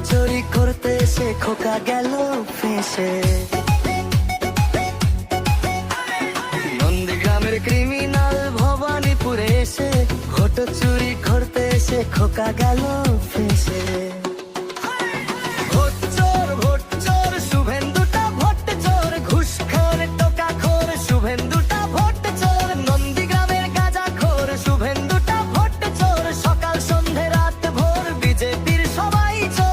চুরি করতে এসে খোকা গেল ফেঁসে। নন্দীগ্রামের ক্রিমিনাল ভবানীপুরে এসে ভোট চুরি করতে এসে খোকা গেল ফেঁসে। ভোট চোর শুভেন্দুটা ভোট চোর, ঘুষখোর টোকাখোর শুভেন্দুটা ভোট চোর। নন্দীগ্রামের গাঁজাখোর শুভেন্দুটা ভোট চোর, সকাল সন্ধে রাত ভোর বিজেপির সবাই চোর।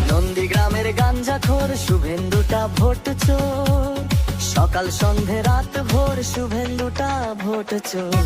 নন্দীগ্রামের গাঞ্জাখোর শুভেন্দুটা ভোট চোর, সকাল সন্ধে রাত ভোর শুভেন্দুটা ভোট চোর।